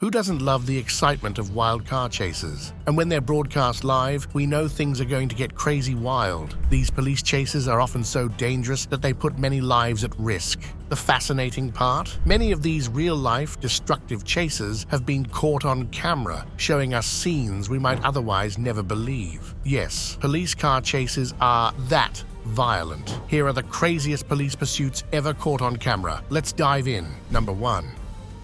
Who doesn't love the excitement of wild car chases? And when they're broadcast live, we know things are going to get crazy wild. These police chases are often so dangerous that they put many lives at risk. The fascinating part? Many of these real-life, destructive chases have been caught on camera, showing us scenes we might otherwise never believe. Yes, police car chases are that violent. Here are the craziest police pursuits ever caught on camera. Let's dive in. Number 1.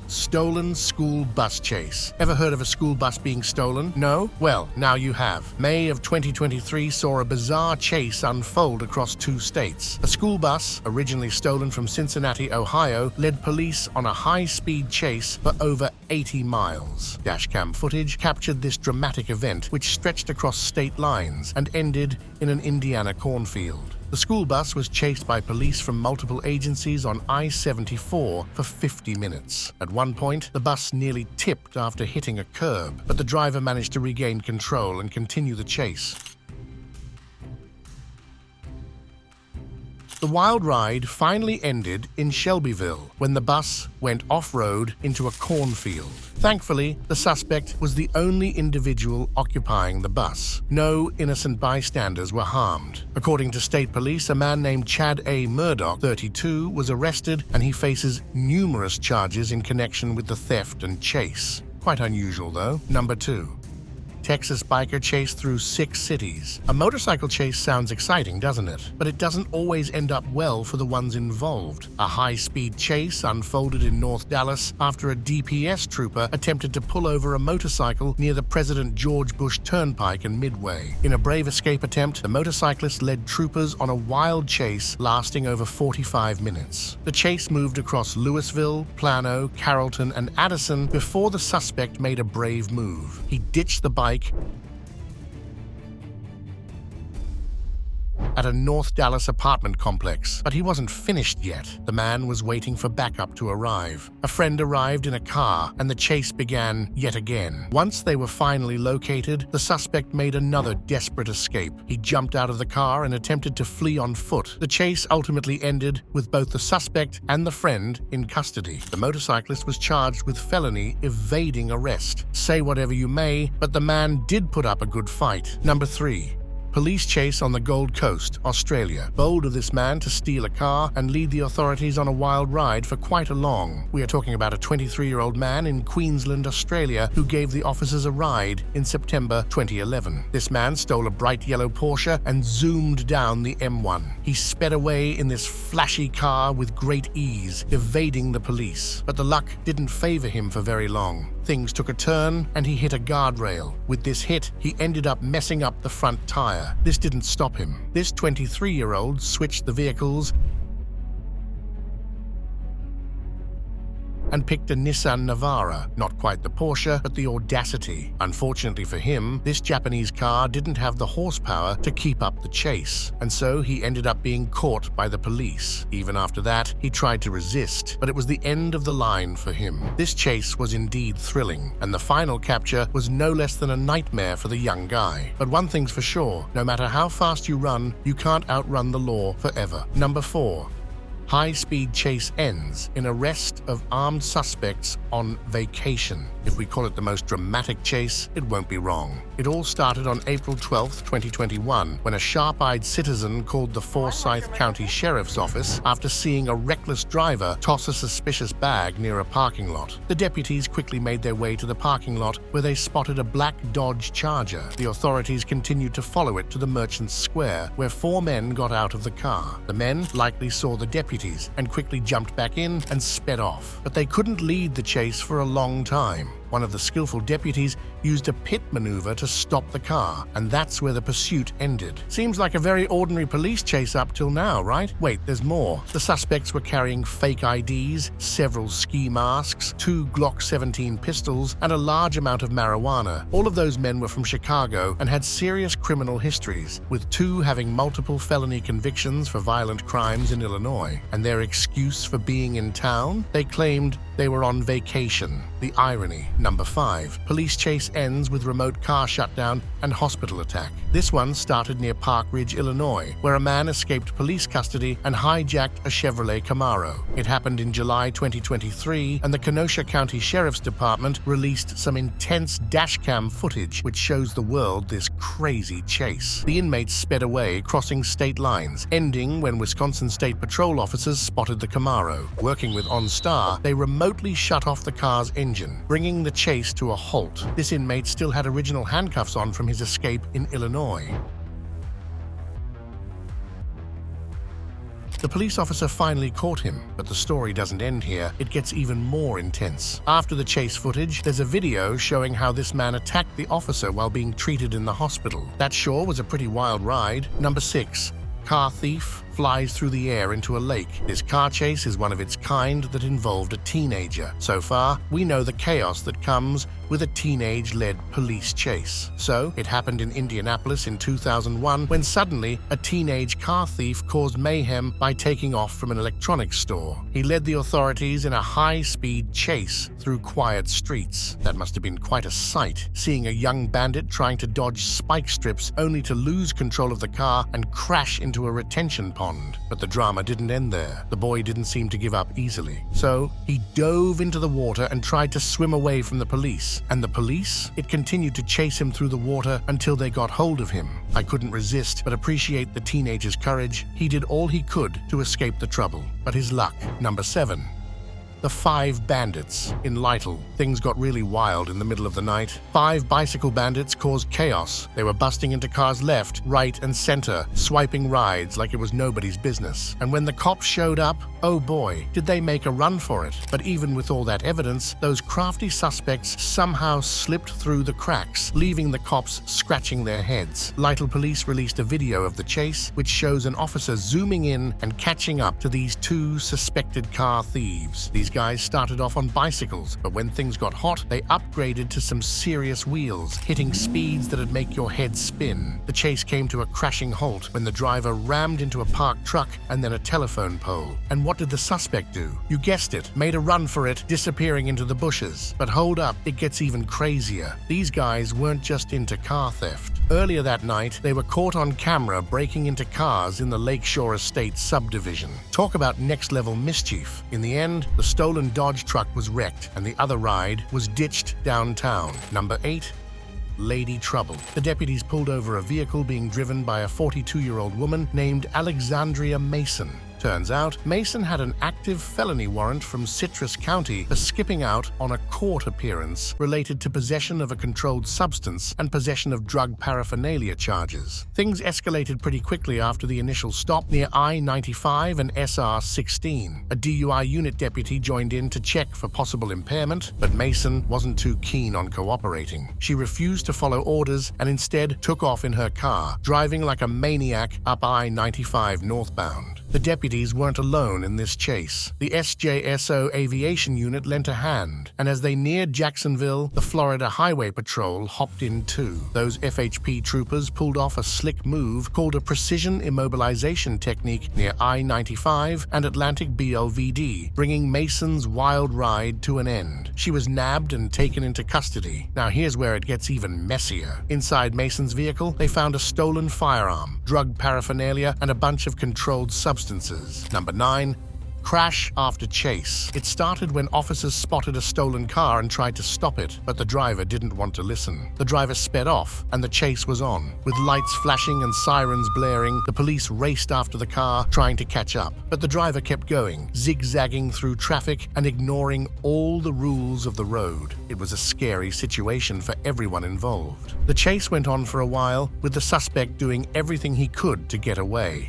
Stolen school bus chase. Ever heard of a school bus being stolen? No? Well, now you have. May of 2023 saw a bizarre chase unfold across 2 states. A school bus, originally stolen from Cincinnati, Ohio, led police on a high-speed chase for over 80 miles. Dashcam footage captured this dramatic event, which stretched across state lines and ended in an Indiana cornfield. The school bus was chased by police from multiple agencies on I-74 for 50 minutes. At one point, the bus nearly tipped after hitting a curb, but the driver managed to regain control and continue the chase. The wild ride finally ended in Shelbyville when the bus went off-road into a cornfield. Thankfully, the suspect was the only individual occupying the bus. No innocent bystanders were harmed. According to state police, a man named Chad A. Murdoch, 32, was arrested and he faces numerous charges in connection with the theft and chase. Quite unusual, though. Number 2. Texas biker chase through 6 cities. A motorcycle chase sounds exciting, doesn't it? But it doesn't always end up well for the ones involved. A high-speed chase unfolded in North Dallas after a DPS trooper attempted to pull over a motorcycle near the President George Bush Turnpike and Midway. In a brave escape attempt, the motorcyclist led troopers on a wild chase lasting over 45 minutes. The chase moved across Louisville, Plano, Carrollton, and Addison before the suspect made a brave move. He ditched the bike at a North Dallas apartment complex, but he wasn't finished yet. The man was waiting for backup to arrive. A friend arrived in a car, and the chase began yet again. Once they were finally located, the suspect made another desperate escape. He jumped out of the car and attempted to flee on foot. The chase ultimately ended with both the suspect and the friend in custody. The motorcyclist was charged with felony evading arrest. Say whatever you may, but the man did put up a good fight. Number 3. Police chase on the Gold Coast, Australia. Bold of this man to steal a car and lead the authorities on a wild ride for quite a long. We are talking about a 23-year-old man in Queensland, Australia, who gave the officers a ride in September 2011. This man stole a bright yellow Porsche and zoomed down the M1. He sped away in this flashy car with great ease, evading the police. But the luck didn't favor him for very long. Things took a turn and he hit a guardrail. With this hit, he ended up messing up the front tire. This didn't stop him. This 23-year-old switched the vehicles and picked a Nissan Navara. Not quite the Porsche, but the Audacity. Unfortunately for him, this Japanese car didn't have the horsepower to keep up the chase, and so he ended up being caught by the police. Even after that, he tried to resist, but it was the end of the line for him. This chase was indeed thrilling, and the final capture was no less than a nightmare for the young guy. But one thing's for sure, no matter how fast you run, you can't outrun the law forever. Number 4. High-speed chase ends in arrest of armed suspects on vacation. If we call it the most dramatic chase, it won't be wrong. It all started on April 12, 2021, when a sharp-eyed citizen called the Forsyth County Sheriff's Office after seeing a reckless driver toss a suspicious bag near a parking lot. The deputies quickly made their way to the parking lot where they spotted a black Dodge Charger. The authorities continued to follow it to the Merchants Square, where 4 men got out of the car. The men likely saw the deputies and quickly jumped back in and sped off. But they couldn't lead the chase for a long time. One of the skillful deputies used a pit maneuver to stop the car, and that's where the pursuit ended. Seems like a very ordinary police chase up till now, right? Wait, there's more. The suspects were carrying fake IDs, several ski masks, 2 Glock 17 pistols, and a large amount of marijuana. All of those men were from Chicago and had serious criminal histories, with 2 having multiple felony convictions for violent crimes in Illinois. And their excuse for being in town? They claimed they were on vacation. The irony. Number 5. Police chase ends with remote car shutdown and hospital attack. This one started near Park Ridge, Illinois, where a man escaped police custody and hijacked a Chevrolet Camaro. It happened in July 2023, and the Kenosha County Sheriff's Department released some intense dashcam footage which shows the world this crazy chase. The inmates sped away, crossing state lines, ending when Wisconsin State Patrol officers spotted the Camaro. Working with OnStar, they remotely shut off the car's engine, bringing the chase to a halt. This inmate still had original handcuffs on from his escape in Illinois. The police officer finally caught him, but the story doesn't end here. It gets even more intense. After the chase footage, there's a video showing how this man attacked the officer while being treated in the hospital. That sure was a pretty wild ride. Number 6. Car thief flies through the air into a lake. This car chase is one of its kind that involved a teenager. So far, we know the chaos that comes with a teenage-led police chase. So, it happened in Indianapolis in 2001 when suddenly a teenage car thief caused mayhem by taking off from an electronics store. He led the authorities in a high-speed chase through quiet streets. That must have been quite a sight, seeing a young bandit trying to dodge spike strips only to lose control of the car and crash into a retention pond. But the drama didn't end there. The boy didn't seem to give up easily. So he dove into the water and tried to swim away from the police. And the police? It continued to chase him through the water until they got hold of him. I couldn't resist but appreciate the teenager's courage. He did all he could to escape the trouble. But his luck. Number 7. The 5 bandits. In Lytle, things got really wild in the middle of the night. 5 bicycle bandits caused chaos. They were busting into cars left, right, and center, swiping rides like it was nobody's business. And when the cops showed up, oh boy, did they make a run for it. But even with all that evidence, those crafty suspects somehow slipped through the cracks, leaving the cops scratching their heads. Lytle police released a video of the chase, which shows an officer zooming in and catching up to these 2 suspected car thieves. These guys started off on bicycles, but when things got hot, they upgraded to some serious wheels, hitting speeds that'd make your head spin. The chase came to a crashing halt when the driver rammed into a parked truck and then a telephone pole. And what did the suspect do? You guessed it, made a run for it, disappearing into the bushes. But hold up, it gets even crazier. These guys weren't just into car theft. Earlier that night, they were caught on camera breaking into cars in the Lakeshore Estates subdivision. Talk about next-level mischief. In the end, the stolen Dodge truck was wrecked and the other ride was ditched downtown. Number 8. Lady Trouble. The deputies pulled over a vehicle being driven by a 42-year-old woman named Alexandria Mason. Turns out, Mason had an active felony warrant from Citrus County for skipping out on a court appearance related to possession of a controlled substance and possession of drug paraphernalia charges. Things escalated pretty quickly after the initial stop near I-95 and SR-16. A DUI unit deputy joined in to check for possible impairment, but Mason wasn't too keen on cooperating. She refused to follow orders and instead took off in her car, driving like a maniac up I-95 northbound. The deputies weren't alone in this chase. The SJSO aviation unit lent a hand, and as they neared Jacksonville, the Florida Highway Patrol hopped in too. Those FHP troopers pulled off a slick move called a precision immobilization technique near I-95 and Atlantic BLVD, bringing Mason's wild ride to an end. She was nabbed and taken into custody. Now here's where it gets even messier. Inside Mason's vehicle, they found a stolen firearm, drug paraphernalia, and a bunch of controlled substances. Number 9. Crash after chase. It started when officers spotted a stolen car and tried to stop it, but the driver didn't want to listen. The driver sped off, and the chase was on. With lights flashing and sirens blaring, the police raced after the car, trying to catch up. But the driver kept going, zigzagging through traffic and ignoring all the rules of the road. It was a scary situation for everyone involved. The chase went on for a while, with the suspect doing everything he could to get away.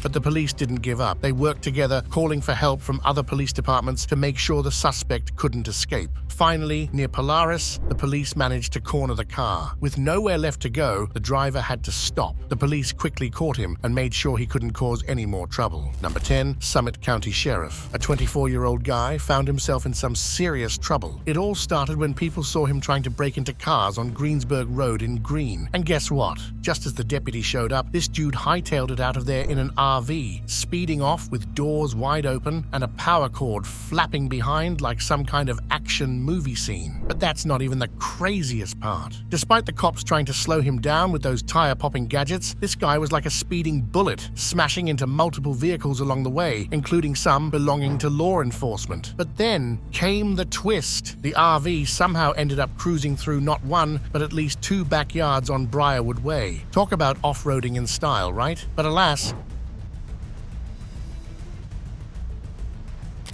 But the police didn't give up. They worked together, calling for help from other police departments to make sure the suspect couldn't escape. Finally, near Polaris, the police managed to corner the car. With nowhere left to go, the driver had to stop. The police quickly caught him and made sure he couldn't cause any more trouble. Number 10, Summit County Sheriff. A 24-year-old guy found himself in some serious trouble. It all started when people saw him trying to break into cars on Greensburg Road in Greene. And guess what? Just as the deputy showed up, this dude hightailed it out of there in an RV, speeding off with doors wide open and a power cord flapping behind like some kind of action movie scene. But that's not even the craziest part. Despite the cops trying to slow him down with those tire-popping gadgets, this guy was like a speeding bullet, smashing into multiple vehicles along the way, including some belonging to law enforcement. But then came the twist. The RV somehow ended up cruising through not one, but at least 2 backyards on Briarwood Way. Talk about off-roading in style, right? But alas,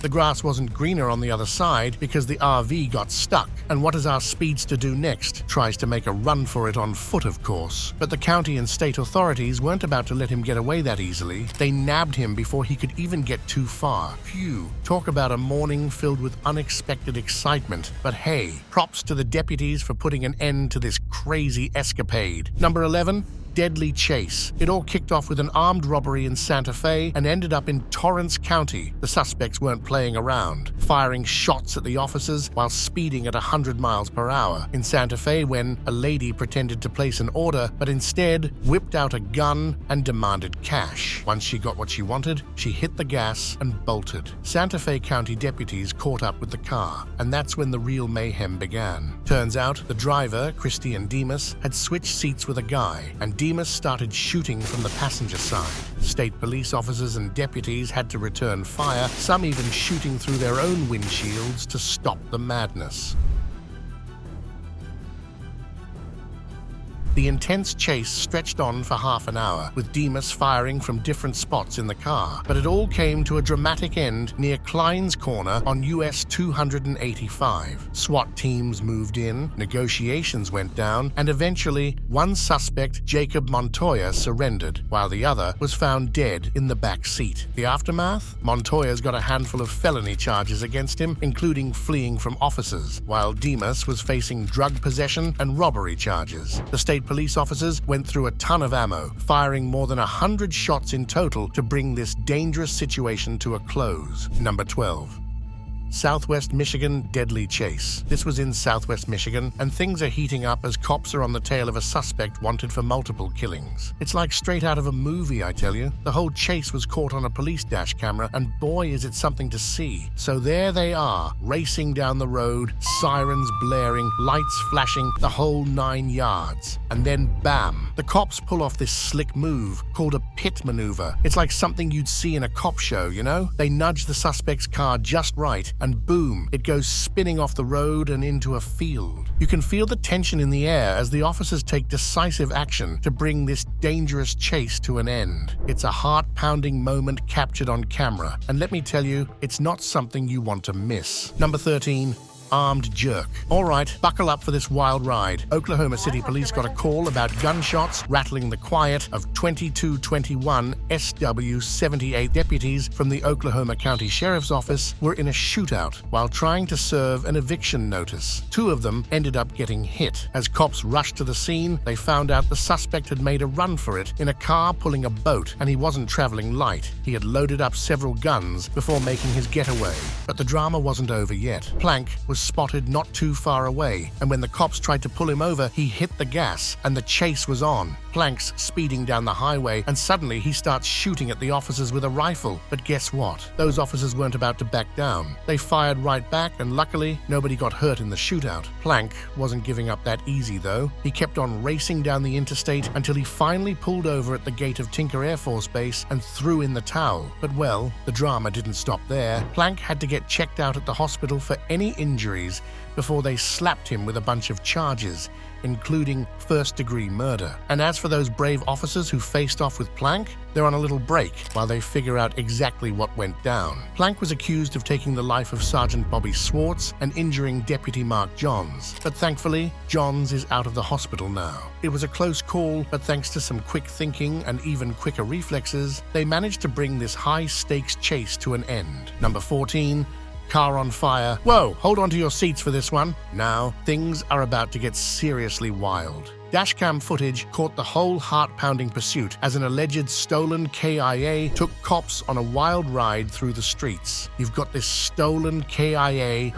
the grass wasn't greener on the other side because the RV got stuck. And what does our speedster do next? Tries to make a run for it on foot, of course. But the county and state authorities weren't about to let him get away that easily. They nabbed him before he could even get too far. Phew. Talk about a morning filled with unexpected excitement. But hey, props to the deputies for putting an end to this crazy escapade. Number 11, deadly chase. It all kicked off with an armed robbery in Santa Fe and ended up in Torrance County. The suspects weren't playing around, firing shots at the officers while speeding at 100 miles per hour. In Santa Fe, when a lady pretended to place an order, but instead whipped out a gun and demanded cash. Once she got what she wanted, she hit the gas and bolted. Santa Fe County deputies caught up with the car, and that's when the real mayhem began. Turns out the driver, Christian Demas, had switched seats with a guy, and Demas started shooting from the passenger side. State police officers and deputies had to return fire, some even shooting through their own windshields to stop the madness. The intense chase stretched on for half an hour, with Demas firing from different spots in the car. But it all came to a dramatic end near Klein's Corner on US 285. SWAT teams moved in, negotiations went down, and eventually one suspect, Jacob Montoya, surrendered, while the other was found dead in the back seat. The aftermath? Montoya's got a handful of felony charges against him, including fleeing from officers, while Demas was facing drug possession and robbery charges. The state police officers went through a ton of ammo, firing more than 100 shots in total to bring this dangerous situation to a close. Number 12. Southwest Michigan deadly chase. This was in Southwest Michigan, and things are heating up as cops are on the tail of a suspect wanted for multiple killings. It's like straight out of a movie, I tell you. The whole chase was caught on a police dash camera, and boy is it something to see. So there they are, racing down the road, sirens blaring, lights flashing, the whole 9 yards. And then bam! The cops pull off this slick move called a pit maneuver. It's like something you'd see in a cop show, you know? They nudge the suspect's car just right, and boom, it goes spinning off the road and into a field. You can feel the tension in the air as the officers take decisive action to bring this dangerous chase to an end. It's a heart-pounding moment captured on camera, and let me tell you, it's not something you want to miss. Number 13. Armed jerk. All right, buckle up for this wild ride. Oklahoma City police got a call about gunshots rattling the quiet of 2221 SW78 deputies from the Oklahoma County Sheriff's Office were in a shootout while trying to serve an eviction notice. 2 of them ended up getting hit. As cops rushed to the scene, they found out the suspect had made a run for it in a car pulling a boat, and he wasn't traveling light. He had loaded up several guns before making his getaway. But the drama wasn't over yet. Plank was spotted not too far away, and when the cops tried to pull him over, he hit the gas, and the chase was on. Plank's speeding down the highway, and suddenly he starts shooting at the officers with a rifle. But guess what? Those officers weren't about to back down. They fired right back, and luckily, nobody got hurt in the shootout. Plank wasn't giving up that easy, though. He kept on racing down the interstate until he finally pulled over at the gate of Tinker Air Force Base and threw in the towel. But well, the drama didn't stop there. Plank had to get checked out at the hospital for any injuries before they slapped him with a bunch of charges, including first-degree murder. And as for those brave officers who faced off with Plank, they're on a little break while they figure out exactly what went down. Plank was accused of taking the life of Sergeant Bobby Swartz and injuring Deputy Mark Johns. But thankfully, Johns is out of the hospital now. It was a close call, but thanks to some quick thinking and even quicker reflexes, they managed to bring this high-stakes chase to an end. Number 14. car on fire. Whoa, hold on to your seats for this one. Now, things are about to get seriously wild. Dashcam footage caught the whole heart-pounding pursuit as an alleged stolen KIA took cops on a wild ride through the streets. You've got this stolen KIA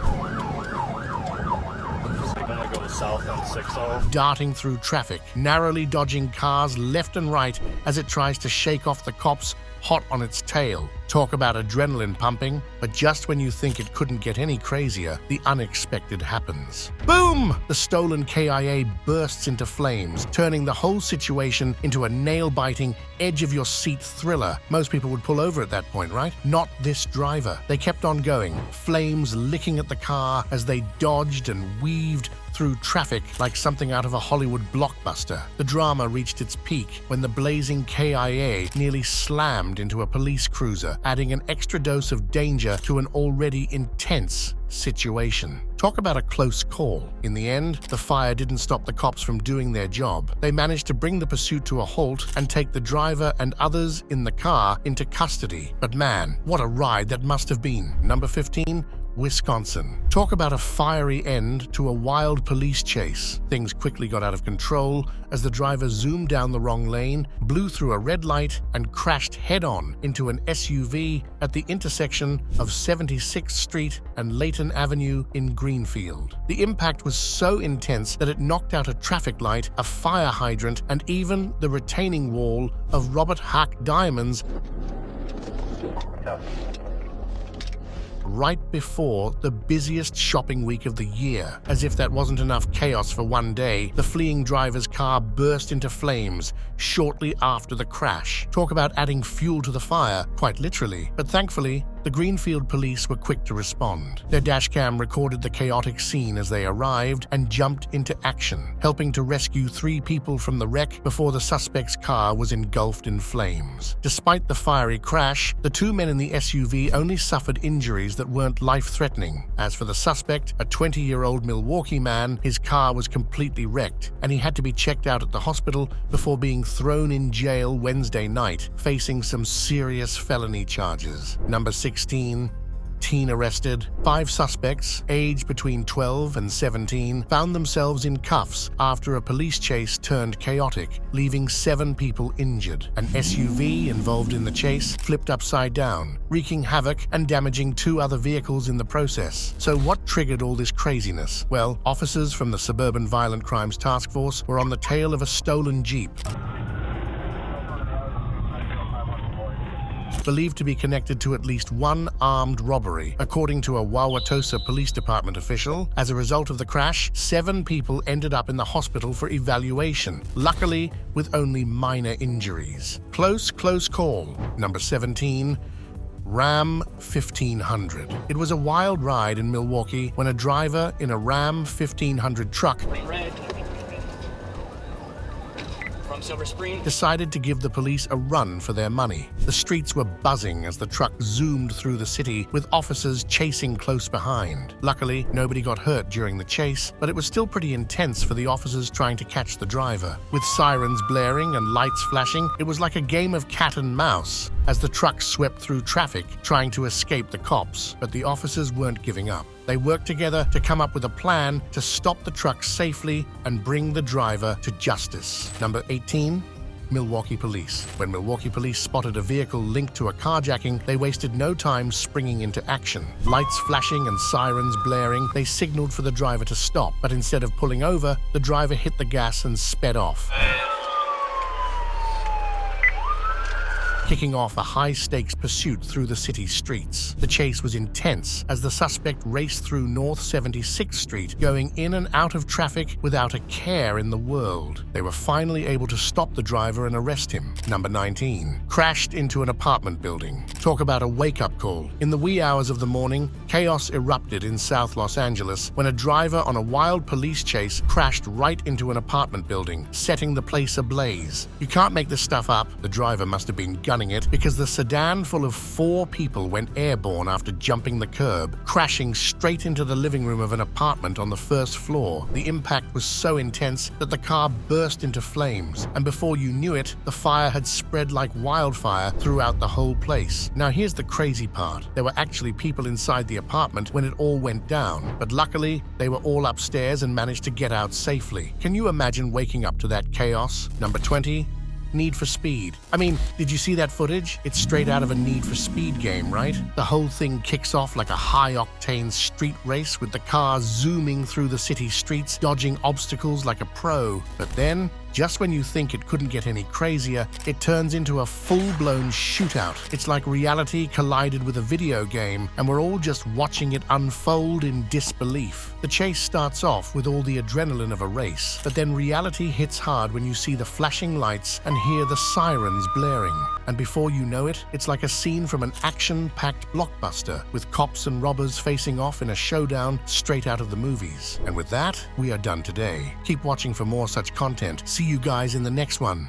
south on 60. darting through traffic, narrowly dodging cars left and right as it tries to shake off the cops hot on its tail. Talk about adrenaline pumping, but just when you think it couldn't get any crazier, the unexpected happens. Boom! The stolen KIA bursts into flames, turning the whole situation into a nail-biting, edge-of-your-seat thriller. Most people would pull over at that point, right? Not this driver. They kept on going, flames licking at the car as they dodged and weaved through traffic like something out of a Hollywood blockbuster. The drama reached its peak when the blazing KIA nearly slammed into a police cruiser, adding an extra dose of danger to an already intense situation. Talk about a close call. In the end, the fire didn't stop the cops from doing their job. They managed to bring the pursuit to a halt and take the driver and others in the car into custody. But man, what a ride that must have been. Number 15, Wisconsin. Talk about a fiery end to a wild police chase. Things quickly got out of control as the driver zoomed down the wrong lane, blew through a red light, and crashed head-on into an SUV at the intersection of 76th Street and Layton Avenue in Greenfield. The impact was so intense that it knocked out a traffic light, a fire hydrant, and even the retaining wall of Robert Hack Diamonds right before the busiest shopping week of the year. As if that wasn't enough chaos for one day, the fleeing driver's car burst into flames shortly after the crash. Talk about adding fuel to the fire, quite literally. But thankfully, the Greenfield police were quick to respond. Their dashcam recorded the chaotic scene as they arrived and jumped into action, helping to rescue 3 people from the wreck before the suspect's car was engulfed in flames. Despite the fiery crash, the 2 men in the SUV only suffered injuries that weren't life-threatening. As for the suspect, a 20-year-old Milwaukee man, his car was completely wrecked, and he had to be checked out at the hospital before being thrown in jail Wednesday night, facing some serious felony charges. Number 16, teen arrested. 5 suspects, aged between 12 and 17, found themselves in cuffs after a police chase turned chaotic, leaving 7 people injured. An SUV involved in the chase flipped upside down, wreaking havoc and damaging 2 other vehicles in the process. So what triggered all this craziness? Well, officers from the Suburban Violent Crimes Task Force were on the tail of a stolen Jeep, believed to be connected to at least 1 armed robbery, according to a Wauwatosa Police Department official. As a result of the crash, 7 people ended up in the hospital for evaluation, luckily with only minor injuries. Close call. Number 17, Ram 1500. It was a wild ride in Milwaukee when a driver in a Ram 1500 truck Silver Spring decided to give the police a run for their money. The streets were buzzing as the truck zoomed through the city, with officers chasing close behind. Luckily, nobody got hurt during the chase, but it was still pretty intense for the officers trying to catch the driver. With sirens blaring and lights flashing, it was like a game of cat and mouse as the truck swept through traffic, trying to escape the cops. But the officers weren't giving up. They worked together to come up with a plan to stop the truck safely and bring the driver to justice. Number 18, Milwaukee police. When Milwaukee police spotted a vehicle linked to a carjacking, they wasted no time springing into action. Lights flashing and sirens blaring, they signaled for the driver to stop, but instead of pulling over, the driver hit the gas and sped off, kicking off a high-stakes pursuit through the city streets. The chase was intense as the suspect raced through North 76th Street, going in and out of traffic without a care in the world. They were finally able to stop the driver and arrest him. Number 19, crashed into an apartment building. Talk about a wake-up call. In the wee hours of the morning, chaos erupted in South Los Angeles when a driver on a wild police chase crashed right into an apartment building, setting the place ablaze. You can't make this stuff up. The driver must have been gutted gunning it because the sedan full of 4 people went airborne after jumping the curb, crashing straight into the living room of an apartment on the first floor. The impact was so intense that the car burst into flames, and before you knew it, the fire had spread like wildfire throughout the whole place. Now here's the crazy part. There were actually people inside the apartment when it all went down, but luckily they were all upstairs and managed to get out safely. Can you imagine waking up to that chaos? Number 20. Need for Speed. I mean, did you see that footage? It's straight out of a Need for Speed game, right? The whole thing kicks off like a high-octane street race with the car zooming through the city streets, dodging obstacles like a pro. But then, just when you think it couldn't get any crazier, it turns into a full-blown shootout. It's like reality collided with a video game, and we're all just watching it unfold in disbelief. The chase starts off with all the adrenaline of a race, but then reality hits hard when you see the flashing lights and hear the sirens blaring. And before you know it, it's like a scene from an action-packed blockbuster, with cops and robbers facing off in a showdown straight out of the movies. And with that, we are done today. Keep watching for more such content. See you guys in the next one.